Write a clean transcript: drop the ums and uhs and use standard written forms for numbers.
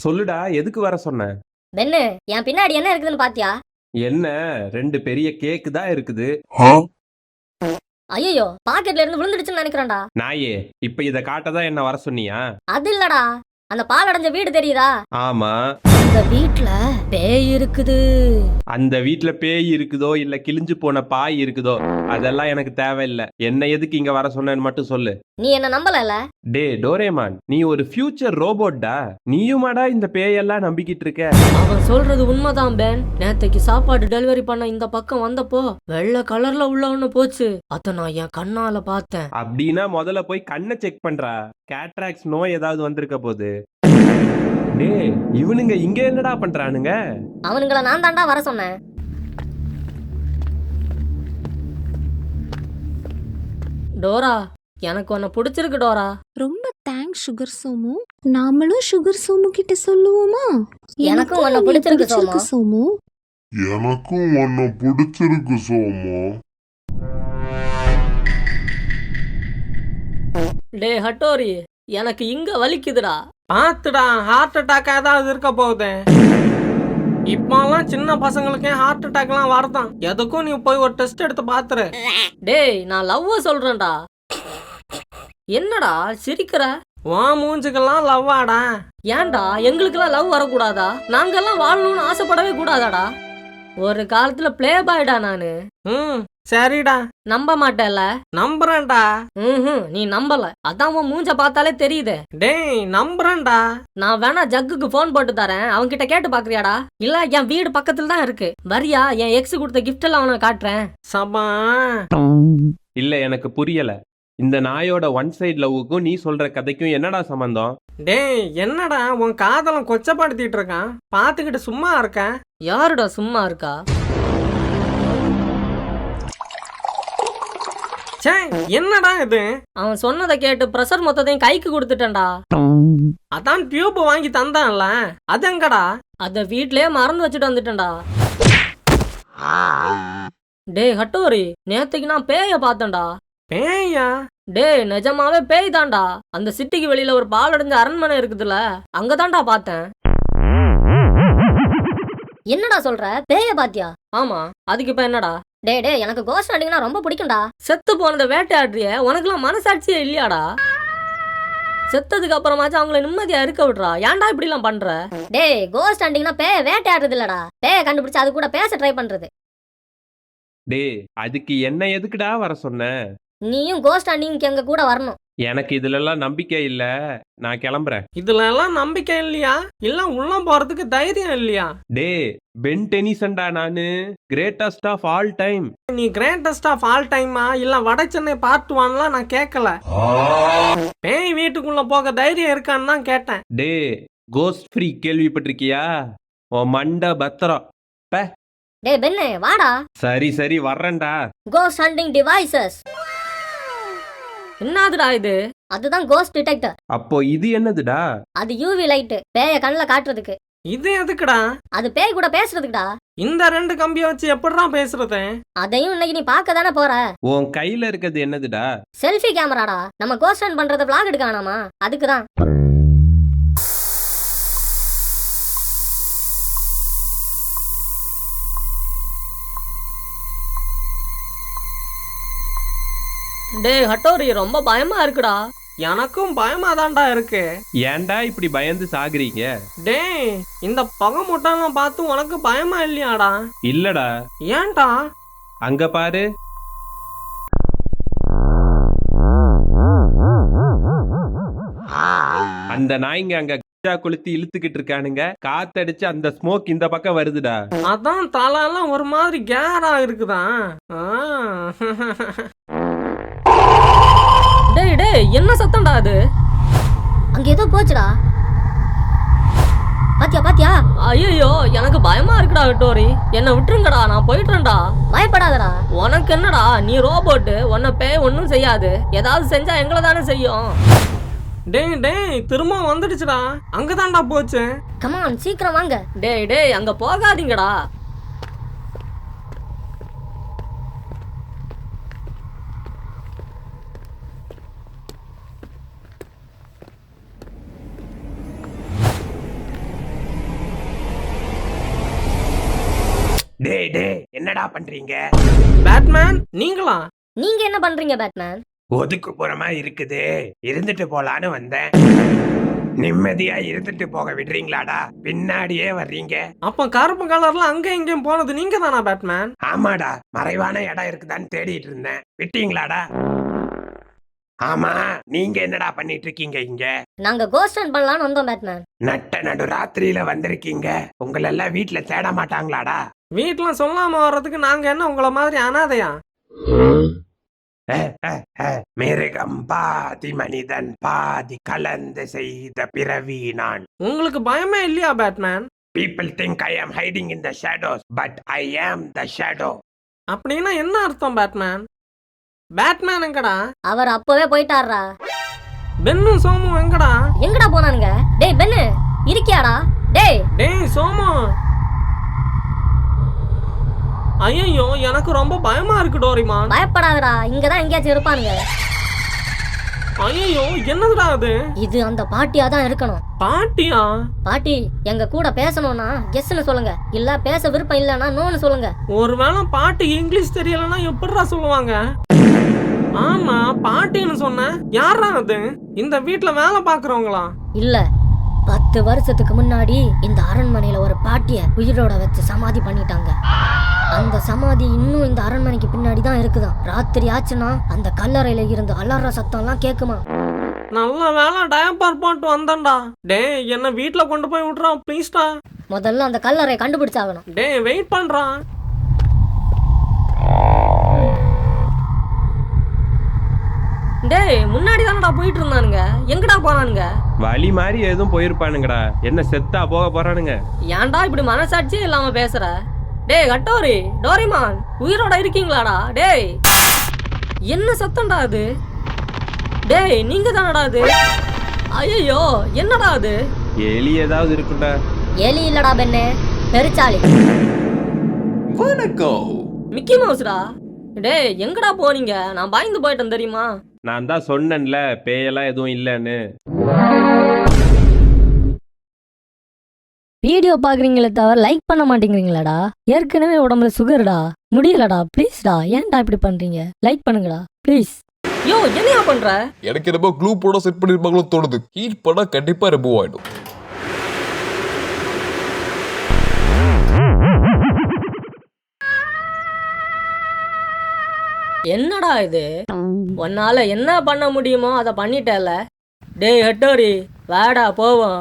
சொல்லுடா, எதுக்கு வர சொன்ன? பென்னு, என் பின்னாடி என்ன இருக்குதுன்னு பாத்தியா? என்ன, 2 பெரிய கேக்கு தான் இருக்குது. ஐயோ, பாக்கெட்ல இருந்து விழுந்துடுச்சுன்னு நினைக்கிறேன்டா. நாயே, இப்ப இத காட்ட தான் என்ன வர சொன்னியா? அது இல்லடா, அந்த பால் அடைஞ்ச வீடு தெரியுதா? ஆமா. அந்த வீட்ல பேய் இருக்குது. அந்த வீட்ல பேய் இருக்குதோ இல்ல கிழிஞ்சு போன பாய் இருக்குதோ அதெல்லாம் எனக்கு தேவையில்ல. என்ன எதுக்கு இங்க வர சொன்னேன்னு மட்டும் சொல்லு. நீ என்ன நம்பலல? டோரேமான், நீ ஒரு ஃபியூச்சர் ரோபோட்டா? நீயுமாடா இந்த பேயெல்லாம் நம்பிக்கிட்டு இருக்க? அவன் சொல்றது உண்மைதான் பென். நேத்தைக்கு சாப்பாடு டெலிவரி பண்ண இந்த பக்கம் வந்தப்போ வெள்ளை கலர்ல உள்ள ஒண்ணு போச்சு. அத நான் என் கண்ணால பார்த்தேன். அப்படின்னா முதல்ல போய் கண்ணை செக் பண்றா. கேட்ராக்ஸ் நோய் ஏதாவது வந்திருக்க போகுது. டேய், இவனுங்க இங்க என்னடா பண்றானுங்க? அவனுங்கள நான் தாண்டா வர சொன்னேன். டோரா, எனக்கு உன்னை பிடிச்சிருக்கு டோரா. ரொம்ப தேங்க்ஸ் சுகர் சோமு. நாமளும் சுகர் சோமு கிட்ட சொல்லுவோமா? எனக்கும் உன்னை பிடிச்சிருக்கு சோமு. எனக்கும் உன்னை பிடிச்சிருக்கு சோமு. டே ஹட்டோரி, எனக்கு இங்க வலிக்குதுடா. பார்த்துடா, ஹார்ட் அட்டாக் ஏதாவது இருக்க போகுது. இப்போலாம் சின்ன பசங்களுக்கே ஹார்ட் அட்டாக்லாம் வரதான். எதுக்கும் நீ போய் ஒரு டெஸ்ட் எடுத்து பாத்துரு. டேய், நான் லவ்வ சொல்றேன்டா. என்னடா சிரிக்கிற? உன் மூஞ்சுக்கெல்லாம் லவ்வாடா. ஏன்டா எங்களுக்கெல்லாம் லவ் வரக்கூடாதா? நாங்கெல்லாம் வாழணும்னு ஆசைப்படவே கூடாதாடா? ஒரு காலத்துல பிளே பாய்டா நானு. சரிடா. நம்ப மாட்டேல? நம்புறேன்டா. நீ நம்பல, அதான் உன் மூஞ்ச பார்த்தாலே தெரியுது. டேய், நம்புறேன்டா. நான் வேணா ஜக்குக்கு போன் போட்டு தரேன், அவன்கிட்ட கேட்டு பாக்குறியாடா? இல்ல என் வீடு பக்கத்துல தான் இருக்கு, வரியா? என் எக்ஸ் கொடுத்த கிஃப்ட் எல்லாம் அவனை காட்டுறேன். சபா. இல்ல, எனக்கு புரியல. இந்த நாயோட ஒன் சைடு லவ்வுக்கும் நீ சொல்ற கதைக்கும் என்னடா சம்பந்தம்? டேய், என்னடா உன் காதலம் கொச்சப்படுத்திட்டு இருக்கான், பாத்துக்கிட்டு சும்மா இருக்க? யாருடா சும்மா இருக்கா? சே, என்னடா இது? அவன் சொன்னதை கேட்டு பிரஷர் மொத்தத்தையும் கைக்கு கொடுத்துட்டேன்டா. அதான் டியூப் வாங்கி தந்தான்ல, அது எங்கடா? அத வீட்லயே மறந்து வச்சுட்டு வந்துட்டேன்டா. டேய் ஹட்டோரி, நேத்துக்கு நான் பேய பார்த்தேன்டா. பேயா? டேய், நிஜமாவே பேய் தான்டா. அந்த சிட்டிக்கு வெளியில ஒரு பாலடைஞ்ச அரண்மனை இருக்குதுல, அங்கதான்டா பார்த்தேன். என்னடா சொல்ற? பேய பாத்தியா? ஆமா, அதுக்கு இப்ப என்னடா? டே, எனக்கு கோஸ்ட் ஹண்டிங்னா ரொம்ப பிடிக்கும்டா. செத்து போனத வேட்டையாடுறிய, உனக்குலாம் மனசாட்சியே இல்லையாடா? செத்ததுக்கு அப்புறமாச்சும் அவங்கள நிம்மதியா இருக்க விடுறா. ஏன்டா இப்படி எல்லாம் பண்ற? டேய், கோஸ்ட் ஹண்டிங்னா பேய வேட்டையாடுறது இல்லடா, பேய கண்டுபிடிச்சு அது கூட பேச ட்ரை பண்றது. டேய், அதுக்கு என்ன எதுக்குடா வர சொன்ன? நீயும் கோஸ்ட் ஹண்டிங்க்கு எங்க கூட வரணும். எனக்கு இதுல எல்லாம் நம்பிக்கை இல்ல, நான் கிளம்புறேன். இதுல எல்லாம் நம்பிக்கை இல்லையா? இல்ல உள்ள போறதுக்கு தைரியம் இல்லையா? டேய், பென் டெனிசன்டா நானு, கிரேட்டஸ்ட் ஆஃப் ஆல் டைம். நீ கிரேட்டஸ்ட் ஆஃப் ஆல் டைமா இல்ல வட சென்னை பார்ட் 1லாம் நான் கேட்கல. பேய் வீட்டுக்குள்ள போக தைரியம் இருக்கான்னு தான் கேட்டேன். டேய், கோஸ்ட் ஃப்ரீ கேள்விப்பட்டிருக்கியா? உன் மண்ட பத்திரம். டேய் பென்னு, வாடா. சரி வர்றேன்டா. Cost hunting devices. என்னதுடா இது? அதுதான் கோஸ்ட் டிடெக்டர். அப்போ இது என்னதுடா? அது யூவி லைட், பேய கண்ணுல காட்டுறதுக்கு. இது எதுக்குடா? அது பேய் கூட பேசுறதுக்குடா. இந்த 2 கம்பியை வச்சு எப்படிடா பேசுறது? அதையும் இன்னைக்கு நீ பார்க்க தானே போற. உன் கையில இருக்கிறது என்னதுடா? செல்ஃபி கேமராடா. நம்ம கோஸ்ட் ஹண்ட் பண்றத vlog எடுக்க வேணாமா? அதுக்குதான். டேய் ஹட்டோரி, ரொம்ப பயமா இருக்குடா. எனக்கும் பயமா தான்டா இருக்கு. ஏன்டா இப்படி பயந்து சாகுறீங்க? டேய், இந்த புகை முட்டெல்லாம் பார்த்து உனக்கு பயமா இல்லையாடா? இல்லடா. ஏன்டா? அங்க பாரு. அந்த நாய்ங்க அங்க கொளுத்தி இழுத்துக்கிட்டு இருக்கானுங்க. காத்தடிச்சு அந்த ஸ்மோக் இந்த பக்கம் வருதுடா. அதான் தலையெல்லாம் ஒரு மாதிரி கேரா இருக்குதா? டேய், என்ன சத்தம்டா அது? அங்க ஏதோ போச்சுடா. பாத்தியா? ஐயோ, எனக்கு பயமா இருக்குடா ஹட்டோரி. என்ன விட்டுருங்கடா, நான் போயிட்டுறேன்டா. பயப்படாதடா. உனக்கு என்னடா, நீ ரோபோட்டு, உன்னை பேய் ஒன்னும் செய்யாது. ஏதாவது செஞ்சா எங்களை தானே செய்யும். டேய், திரும்ப வந்துடுச்சுடா. அங்கதான்டா போச்சு. கமான், சீக்கிரம் வாங்க. டேய், அங்க போகாதீங்கடா. டே என்னடா பண்றீங்க? பேட்மேன் நீங்களா? நீங்க என்ன பண்றீங்க பேட்மேன்? ஒதுக்குப்புறமா இருக்குது, இருந்துட்டு போலான்னு வந்தேன். நிம்மதியா இருந்துட்டு போக விடுறீங்களாடா? பின்னாடியே வர்றீங்க. அப்ப கருப்பு கலர்ல அங்க இங்கேயும் போனது நீங்க தானா பேட்மேன்? ஆமாடா, மறைவான இடம் இருக்குதான்னு தேடிட்டு இருந்தேன். விட்டீங்களாடா? ஆமா, நீங்க என்னடா பண்ணிட்டு இருக்கீங்க இங்க? நாங்க கோஸ்ட் ஹண்ட் பண்ணலாம்னு வந்தோம் பேட்மேன். நட்ட நடு ராத்திரியில வந்திருக்கீங்க. உங்களெல்லாம் வீட்டுல தேட மாட்டாங்களாடா? வீட்டுல சொல்லாம வர்றதுக்கு நாங்க என்ன உங்களை மாதிரி அனாதையா? மிருகம் பாதி மனிதன் பாதி கலந்து செய்த பிறவி நான். உங்களுக்கு பயமே இல்லையா Batman? People think I am hiding in the shadows, but I am the shadow. அப்படின்னா என்ன அர்த்தம் பேட்மேன்? பேட்மேன் எங்கடா? அவர் அப்பவே போயிட்டாரா. பென்னும் சோமும் எங்கடா? எங்கடா போனானுங்க? டேய் பென்னு, இருக்கியாடா? டேய் டேய் சோமு. ஐயோ எனக்கு ரொம்ப பயமா இருக்கு டோரிமான். பயப்படாதடா, இங்கதான் எங்கேயாச்சும் இருப்பானுங்க. ஐயோ என்னதுடா அது? இது அந்த பாட்டியா தான் இருக்கணும். பாட்டியா? பாட்டி எங்க கூட பேசணும்னா எஸ்ன்னு சொல்லுங்க, இல்ல பேச விருப்பம் இல்லன்னா நோன்னு சொல்லுங்க. ஒருவேளை பாட்டி இங்கிலீஷ் தெரியலன்னா எப்படிடா சொல்லுவாங்க? ஆமா பாட்டின்னு சொன்ன. யாரா அது? இந்த வீட்டுல வேலை பாக்குறவங்களா? இல்ல, 10 வருஷத்துக்கு முன்னாடி இந்த அரண்மனையில ஒரு பாட்டிய உயிரோட வச்சு சமாதி பண்ணிட்டாங்க. அந்த சமாதி இன்னும் இந்த அரண்மனைக்கு பின்னாடி தான் இருக்குதாம். ராத்திரி ஆச்சுன்னா அந்த கல்லறையில இருந்து அலற சத்தம்லாம் கேக்குமா. நல்ல வேலை டயப்பர் போட்டு வந்தேன்டா. டேய் என்ன வீட்டுல கொண்டு போய் விட்றா ப்ளீஸ்டா. முதல்ல அந்த கல்லறையை கண்டுபிடிச்சாகணும். டேய் வெயிட் பண்றான். டேய் முன்னாடி தானடா போயிட்டு இருந்தானுங்க, எங்கடா போனானுங்க? வழி மாதிரி எதுவும் போயிருப்பானுங்கடா. என்ன செத்தா போக போறானுங்க? ஏன்டா இப்படி மனசாட்சியே இல்லாம பேசுற? டேய் கட்டோரி, டோரிமான் உயிரோட இருக்கீங்களாடா? டேய் என்ன சத்தம்டா அது? டேய் நீங்க தானடா அது? ஐயோ என்னடா அது? எலி ஏதாவது இருக்குண்டா? எலி இல்லடா பெண்ணே, பெருச்சாளி. மிக்கி மவுஸ்டா. டேய் எங்கடா போனீங்க? நான் பயந்து போயிட்டேன் தெரியுமா? நான் தான் சொன்னேன்ல, பேயெல்லாம் எதுவும் இல்லைன்னு. வீடியோ பாக்குறீங்களே தவிர லைக் பண்ண மாட்டேங்கிறீங்களாடா? ஏற்கனவே உடம்புல சுகர்டா, முடியலடா. ப்ளீஸ்டா, ஏன்டா இப்படி பண்றீங்க? லைக் பண்ணுங்கடா ப்ளீஸ். யோ என்னையா பண்ற? எனக்கு என்னமோ க்ளூ போட செட் பண்ணிருப்பாங்களோ தோணுது. ஹீட் பண்ணா கண்டிப்பா ரிமூவ் ஆயிடும். என்னடா இது? உன்னால என்ன பண்ண முடியுமோ அதை பண்ணிட்டல. டேய் ஹட்டோரி வாடா போவோம்.